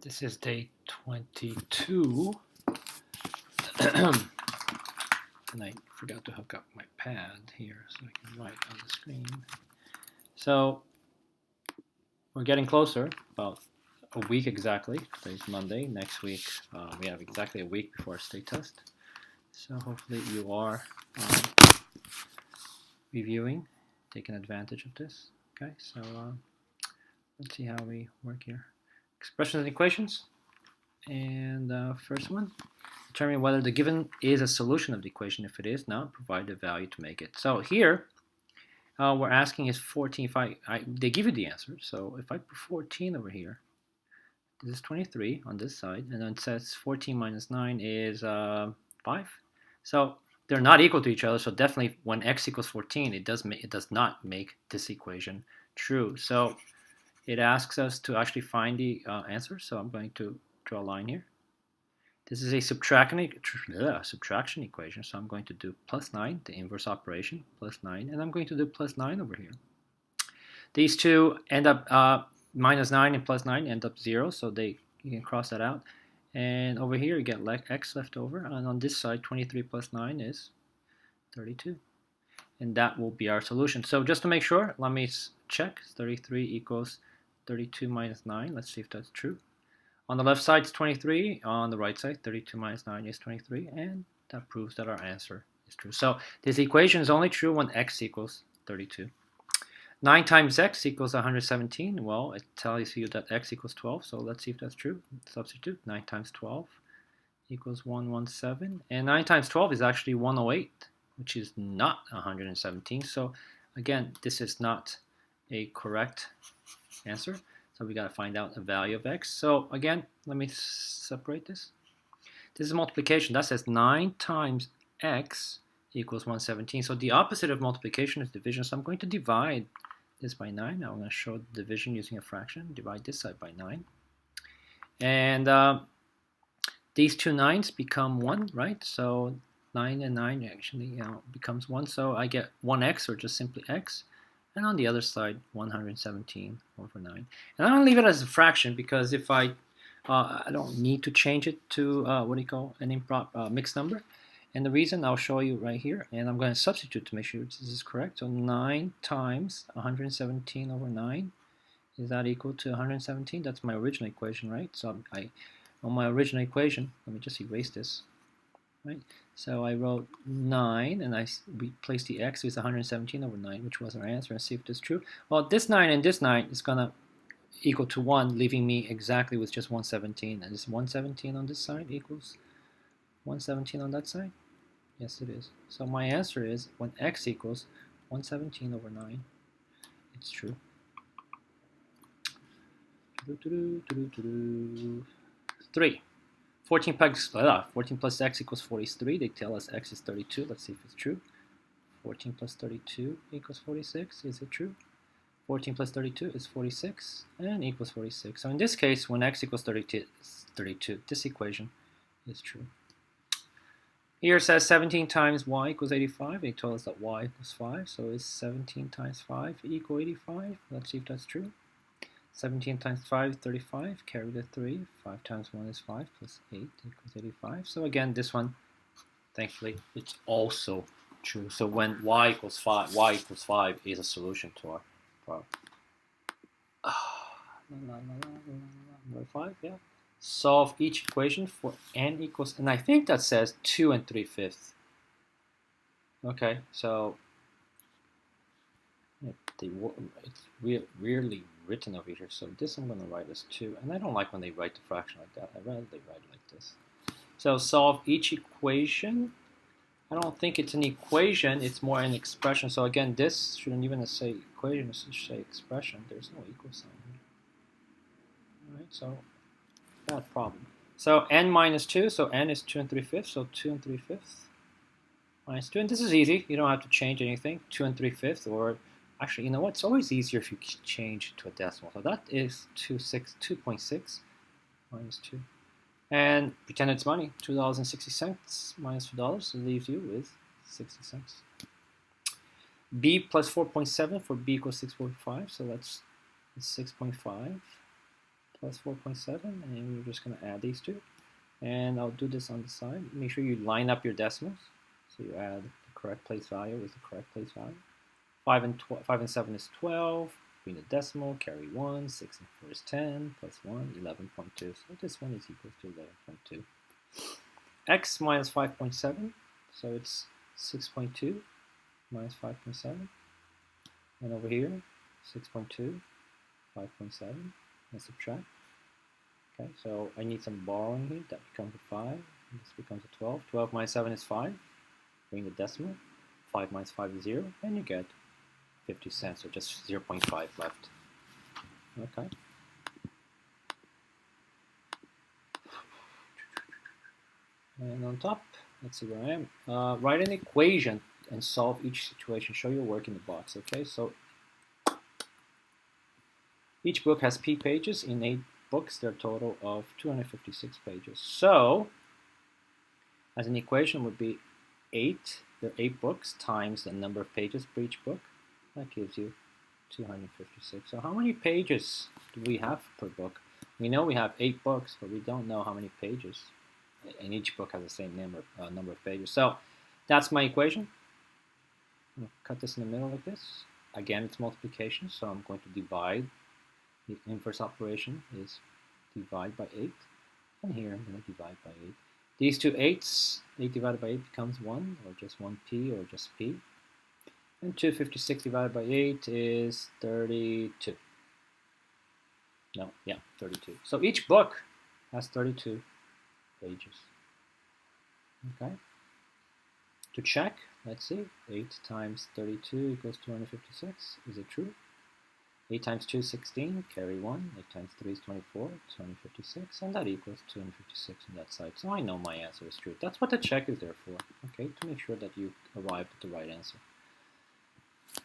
This is day 22. And I forgot to hook up my pad here so I can write on the screen. So we're getting closer, about a week exactly. Today's Monday. Next week we have exactly a week before our state test. So hopefully you are reviewing, taking advantage of this. Okay, so let's see how we work here. Expressions and equations. And first one, determine whether the given is a solution of the equation. If it is, now provide the value to make it. So here, we're asking is 14. If they give you the answer. So if I put 14 over here, this is 23 on this side, and then it says 14 minus 9 is 5. So they're not equal to each other. So definitely, when x equals 14, it does not make this equation true. So it asks us to actually find the answer. So I'm going to draw a line here. This is a subtraction equation, so I'm going to do plus 9, the inverse operation, plus 9, and I'm going to do plus 9 over here. These two end up, minus 9 and plus 9 end up 0, so you can cross that out. And over here you get x left over, and on this side 23 plus 9 is 32. And that will be our solution. So just to make sure, let me check. 33 equals 32 minus 9. Let's see if that's true. On the left side is 23, on the right side 32 minus 9 is 23, and that proves that our answer is true. So this equation is only true when x equals 32. 9 times x equals 117. Well, it tells you that x equals 12, so let's see if that's true. Substitute. 9 times 12 equals 117, and 9 times 12 is actually 108, which is not 117. So again, this is not a correct answer. So we got to find out the value of x. So again, let me separate this. This is multiplication. That says 9 times x equals 117. So the opposite of multiplication is division. So I'm going to divide this by 9. Now I'm going to show division using a fraction. Divide this side by 9. And these two 9s become 1, right? So 9 and 9 actually becomes 1. So I get 1x, or just simply x. And on the other side, 117 over 9. And I'm going to leave it as a fraction because if I don't need to change it to an improper mixed number. And the reason I'll show you right here, and I'm going to substitute to make sure this is correct. So 9 times 117 over 9, is that equal to 117? That's my original equation, right? So on my original equation, let me just erase this. Right? So I wrote 9, and I replaced the x with 117 over 9, which was our answer, and see if this is true. Well, this 9 and this 9 is going to equal to 1, leaving me exactly with just 117. And this 117 on this side equals 117 on that side? Yes, it is. So my answer is, when x equals 117 over 9, it's true. 3. 14 plus x equals 43. They tell us x is 32. Let's see if it's true. 14 plus 32 equals 46. Is it true? 14 plus 32 is 46 and equals 46. So in this case, when x equals 32, this equation is true. Here it says 17 times y equals 85. They told us that y equals 5. So is 17 times 5 equal 85? Let's see if that's true. 17 times 5 is 35, carry the 3, 5 times 1 is 5, plus 8 equals 85. So again, this one, thankfully, it's also true. So when y equals 5 is a solution to our problem. Number 5, yeah. Solve each equation for n equals, and I think that says 2 3/5. Okay, so it's weirdly written over here. So this I'm going to write as 2, and I don't like when they write the fraction like that. I'd rather they write it like this. So solve each equation. I don't think it's an equation, it's more an expression. So again, this shouldn't even say equation, it should say expression. There's no equal sign here. Alright, so bad problem. So n minus 2, so n is 2 3/5, so 2 3/5 minus 2, and this is easy, you don't have to change anything. 2 3/5, or actually, you know what? It's always easier if you change to a decimal. So that is 2.6 minus 2. And pretend it's money. $2.60 minus $2 leaves you with 60 cents. B plus 4.7 for B equals 6.5. So that's 6.5 plus 4.7, and we're just going to add these two. And I'll do this on the side. Make sure you line up your decimals. So you add the correct place value with the correct place value. 5 and 7 is 12. Between the decimal, carry 1. 6 and 4 is 10. Plus 1, 11.2. So this one is equal to 11.2. X minus 5.7. So it's 6.2 minus 5.7. And over here, 6.2, 5.7. Let's subtract. Okay, so I need some borrowing here. That becomes a 5. This becomes a 12. 12 minus 7 is 5. Bring the decimal. 5 minus 5 is 0. And you get 50 cents, so just 0.5 left. Okay. And on top, let's see where I am. Write an equation and solve each situation. Show your work in the box. Okay, so each book has P pages. In 8 books, there are a total of 256 pages. So, as an equation would be 8, there are 8 books times the number of pages per each book. That gives you 256. So how many pages do we have per book? We know we have 8 books, but we don't know how many pages. And each book has the same number of pages. So that's my equation. I'm going to cut this in the middle like this. Again, it's multiplication, so I'm going to divide. The inverse operation is divide by 8. And here I'm going to divide by 8. These two 8s, 8 divided by 8 becomes 1, or just 1p, or just p. And 256 divided by 8 is 32. No, yeah, 32. So each book has 32 pages. Okay. To check, let's see. 8 times 32 equals 256. Is it true? 8 times 2 is 16, carry 1. 8 times 3 is 24, 256, and that equals 256 on that side. So I know my answer is true. That's what the check is there for, okay, to make sure that you arrive at the right answer.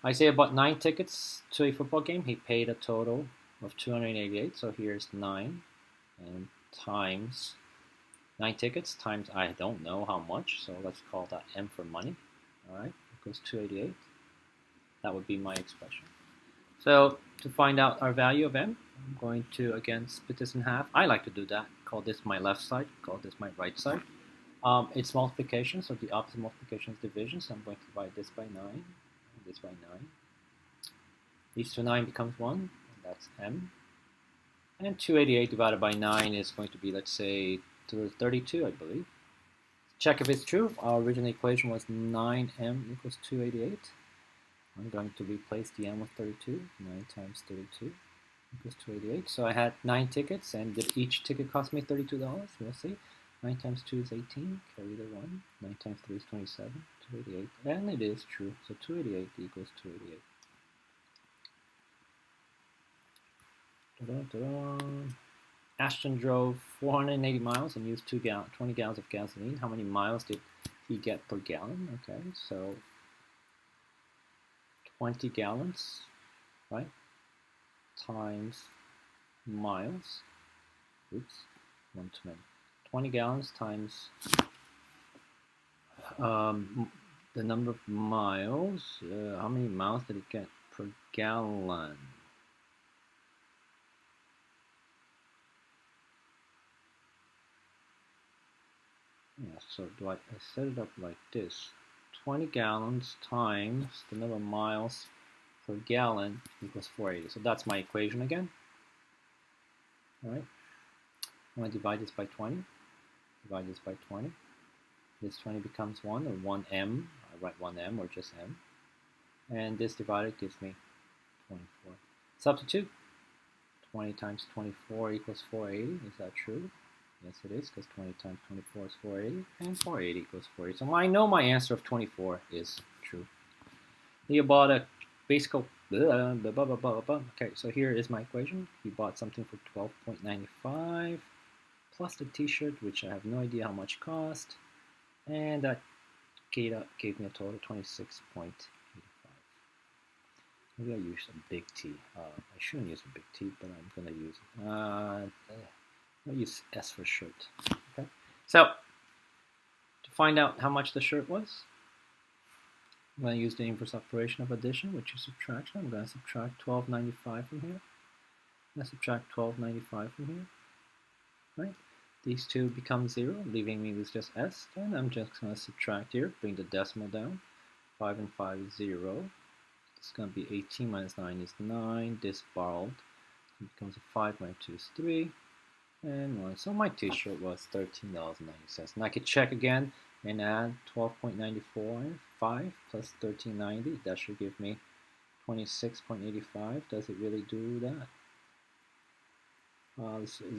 I say about 9 tickets to a football game. He paid a total of 288, so here's 9, and times 9 tickets times I don't know how much, so let's call that M for money. All right, equals 288. That would be my expression. So to find out our value of M, I'm going to again split this in half. I like to do that. Call this my left side, call this my right side. It's multiplication, so the opposite multiplication is division, so I'm going to divide this by 9, and this by 9. These two 9 becomes 1, and that's M. And 288 divided by 9 is going to be, let's say, 32, I believe. Check if it's true. Our original equation was 9M equals 288. I'm going to replace the M with 32. 9 times 32 equals 288. So I had 9 tickets, and did each ticket cost me $32? We'll see. 9 times 2 is 18. Carry the 1. 9 times 3 is 27. 288. And it is true. So 288 equals 288. Ashton drove 480 miles and used 20 gallons of gasoline. How many miles did he get per gallon? Okay, so 20 gallons, right, times miles. Oops, one too many. 20 gallons times the number of miles. How many miles did it get per gallon? Yeah, so I set it up like this. 20 gallons times the number of miles per gallon equals 480. So that's my equation again. All right. I'm going to divide this by 20. Divide this by 20. This 20 becomes 1, or 1m. I write 1m, or just m. And this divided gives me 24. Substitute. 20 times 24 equals 480. Is that true? Yes, it is, because 20 times 24 is 480, and 480 equals 480. So I know my answer of 24 is true. He bought a basic. Okay, so here is my equation. He bought something for $12.95 plus the t-shirt, which I have no idea how much cost, and that gave me a total of 26.85. Maybe I use a big T. I shouldn't use a big T, but I'm going to use it. I'll use S for shirt. Okay. So, to find out how much the shirt was, I'm going to use the inverse operation of addition, which is subtraction. I'm going to subtract $12.95 from here. Let's subtract 1295 from here, right? These two become 0, leaving me with just s. Then I'm just going to subtract here, bring the decimal down. 5 and 5 is 0. It's going to be 18 minus 9 is 9. This borrowed it becomes a 5 minus 2 is 3. And 1. So my t-shirt was $13.90. And I could check again and add 12.94, 5 plus 13.90. That should give me 26.85. Does it really do that?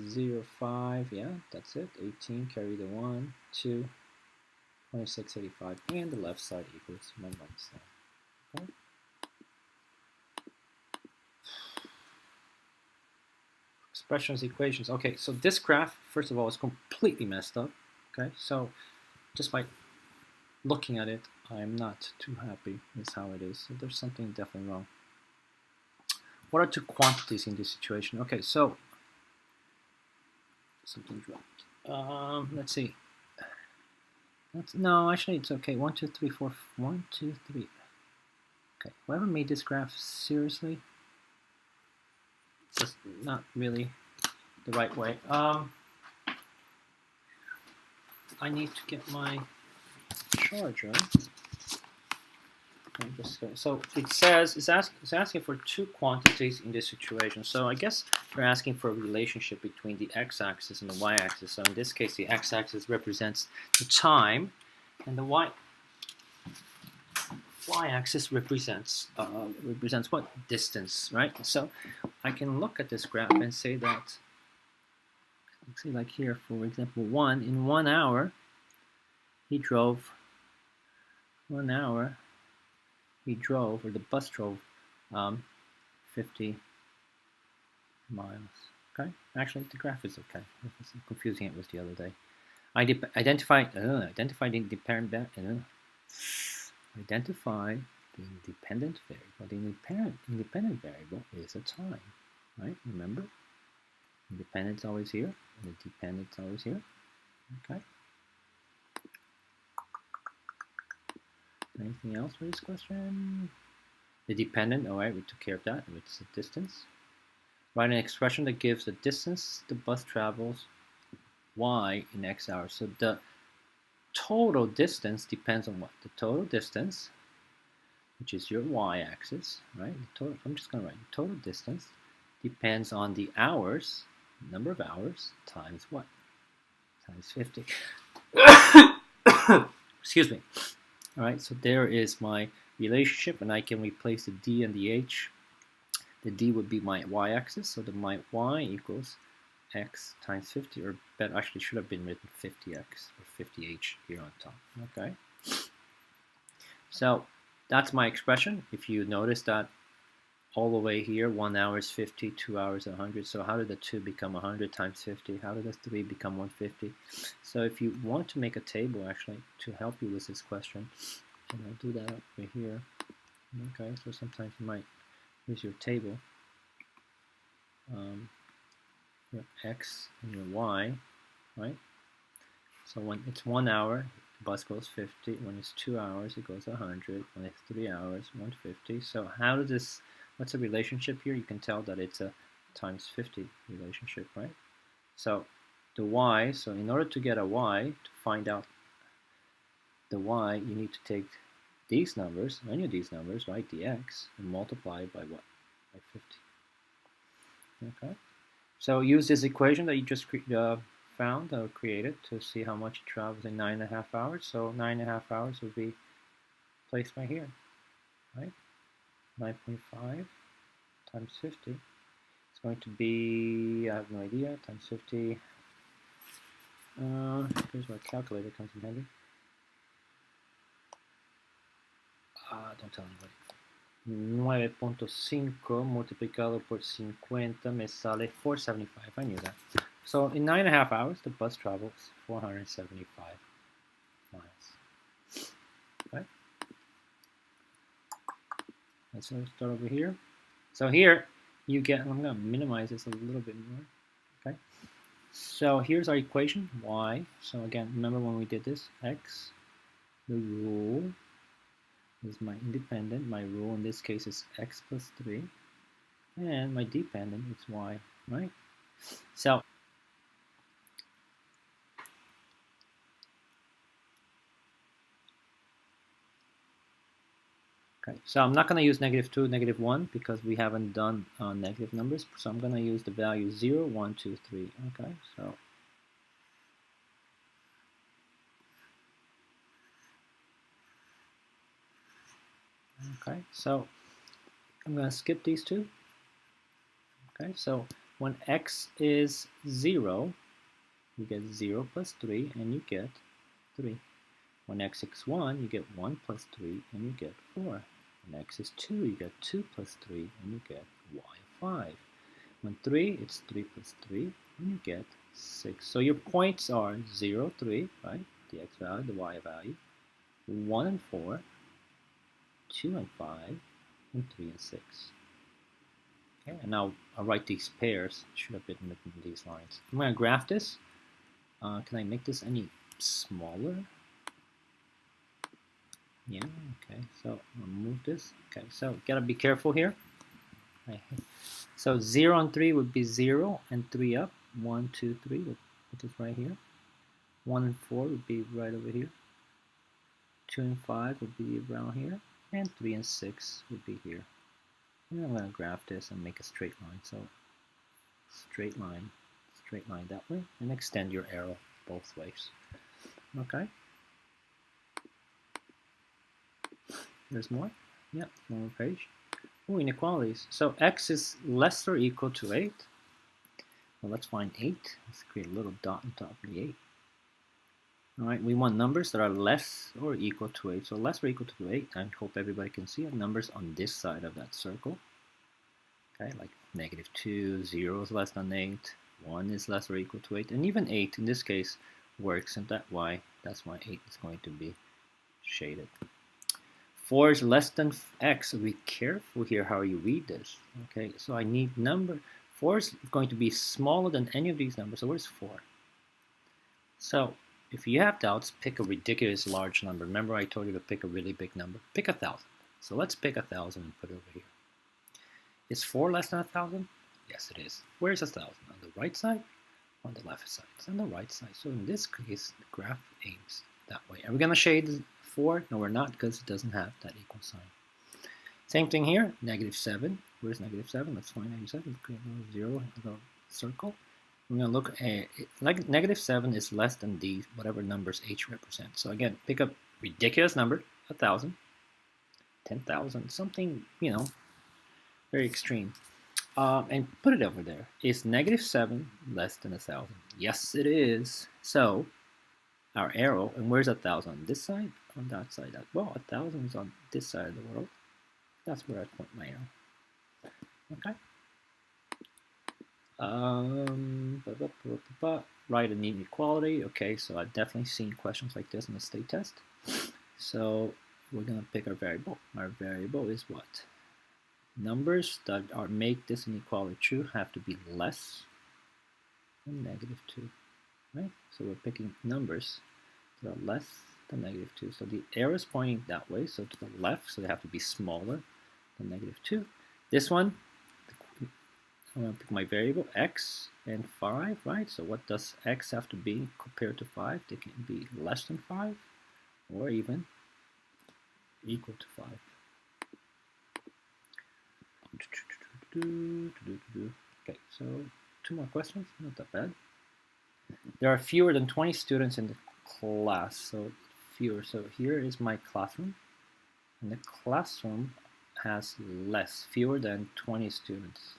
0, 5, yeah, that's it. 18, carry the 1, 2, 26.85, and the left side equals my right side. Okay. Expressions, equations. Okay, so this graph, first of all, is completely messed up. Okay, so just by looking at it, I'm not too happy with how it is. So there's something definitely wrong. What are two quantities in this situation? Okay, so something dropped. Let's see. No, actually, it's okay. 1, 2, 3, 4. 1, 2, 3. Okay, whoever made this graph, seriously, just not really the right way. I need to get my charger. So it says it's asking for two quantities in this situation. So I guess we're asking for a relationship between the x-axis and the y-axis. So in this case, the x-axis represents the time, and the y-axis represents what? Distance, right? So I can look at this graph and say that, let's say like here, for example, in 1 hour, he drove 1 hour. He drove, or the bus drove, 50 miles. Okay, actually the graph is okay. I was confusing it with the other day. I identified the independent variable. The independent variable is a time, right? Remember, independent's always here, and the dependent's always here. Okay. Anything else for this question? The dependent, all right, we took care of that. It's the distance. Write an expression that gives the distance the bus travels y in x hours. So the total distance depends on what? The total distance, which is your y-axis, right? I'm just going to write the total distance depends on the hours, number of hours, times what? Times 50. Excuse me. All right, so there is my relationship, and I can replace the d and the h. The d would be my y-axis, so my y equals x times 50, or better, actually should have been written 50x or 50h here on top. Okay, so that's my expression. If you notice that all the way here, 1 hour is 50, 2 hours 100. So how did the 2 become 100 times 50? How did the 3 become 150? So if you want to make a table actually to help you with this question, and I'll do that over here. Okay, so sometimes you might use your table, your x and your y, right? So when it's 1 hour, the bus goes 50. When it's 2 hours, it goes 100. When it's 3 hours, 150. So how does this? What's the relationship here? You can tell that it's a times 50 relationship, right? So the y, so in order to get a y, to find out the y, you need to take these numbers, any of these numbers, right, the x, and multiply by what? By 50. Okay? So use this equation that you just found or created to see how much it travels in 9.5 hours. So 9.5 hours would be placed right here, right? 9.5 times 50. It's going to be, I have no idea, times 50. Here's where calculator comes in handy. Don't tell anybody. 9.5 multiplicado por 50 me sale 475. I knew that. So in 9.5 hours, the bus travels 475 miles. Okay. Let's start over here. So here you get, I'm going to minimize this a little bit more. Okay. So here's our equation, y. So again, remember when we did this, x, the rule is my independent. My rule in this case is x plus 3. and my dependent is y, right? So okay, so I'm not going to use -2, -1 because we haven't done negative numbers. So I'm going to use the value 0, 1, 2, 3. Okay, so I'm going to skip these two. Okay, so when x is 0, you get 0 plus 3, and you get 3. When x is 1, you get 1 plus 3, and you get 4. When x is 2, you get 2 plus 3, and you get y 5. When 3, it's 3 plus 3, and you get 6. So your points are 0, 3, right? The x value, the y value, 1 and 4, 2 and 5, and 3 and 6. Okay, and now I'll write these pairs. Should have been written in these lines. I'm going to graph this. Can I make this any smaller? Yeah, okay, so I'll move this. Okay, so gotta be careful here. So 0 and 3 would be 0 and 3 up. 1, 2, 3 would put this right here. 1 and 4 would be right over here. 2 and 5 would be around here. And 3 and 6 would be here. And I'm going to graph this and make a straight line. So straight line that way. And extend your arrow both ways. Okay. There's more. Yeah, one more page. Oh, inequalities. So x is less or equal to 8. Well, let's find 8. Let's create a little dot on top of the 8. All right, we want numbers that are less or equal to 8. So less or equal to 8. I hope everybody can see it. Numbers on this side of that circle. Okay, like -2, 0 is less than 8, 1 is less or equal to 8, and even 8 in this case works, and that's why 8 is going to be shaded. 4 is less than x, so be careful here how you read this. Okay, so I need number. 4 is going to be smaller than any of these numbers, so where's 4? So if you have doubts, pick a ridiculous large number. Remember I told you to pick a really big number. Pick 1,000. So let's pick 1,000 and put it over here. Is 4 less than 1,000? Yes, it is. Where is 1,000? On the right side? On the left side? It's on the right side. So in this case, the graph aims that way. Are we going to shade 4? No, we're not, because it doesn't have that equal sign. Same thing here, -7. Where's -7? Let's find -7. Let's create a little 0, a little circle. We're going to look at, like -7 is less than these, whatever numbers h represents. So again, pick a ridiculous number, 1,000, 10,000, something, you know, very extreme, and put it over there. Is -7 less than 1,000? Yes, it is. So our arrow, and where's 1,000? On this side? On that side? Well, 1,000 is on this side of the world. That's where I point my arrow. Okay. Write an inequality. Okay, so I've definitely seen questions like this in the state test. So we're gonna pick our variable. Our variable is what? Numbers that make this inequality true have to be less than -2, right? So we're picking numbers that are less than -2. So the arrow is pointing that way, so to the left, so they have to be smaller than -2. This one, I'm going to pick my variable x and 5, right? So what does x have to be compared to 5? They can be less than 5 or even equal to 5. Okay, so 2 more questions, not that bad. There are fewer than 20 students in the class, so fewer. So here is my classroom, and the classroom has fewer than 20 students.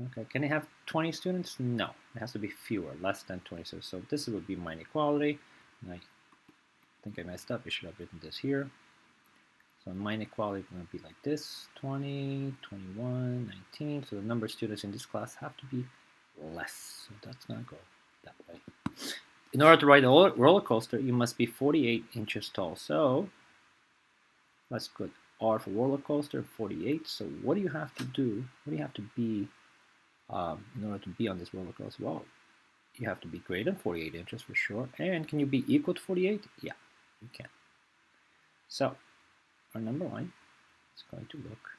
Okay, can it have 20 students? No, it has to be fewer, less than 20 students. So this would be my inequality, and I think I messed up. I should have written this here. So my inequality is going to be like this, 20, 21, 19. So the number of students in this class have to be less. So that's going to go that way. In order to ride a roller coaster, you must be 48 inches tall. So let's put R for roller coaster, 48. So what do you have to do? What do you have to be in order to be on this roller coaster? Well, you have to be greater than 48 inches for sure. And can you be equal to 48? Yeah, you can. So our number line is going to look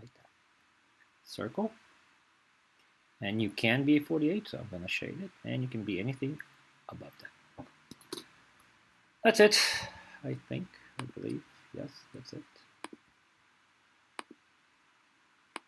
like that. circle. And you can be a 48, so I'm going to shade it. And you can be anything above that. That's it, I think, I believe. Yes, that's it.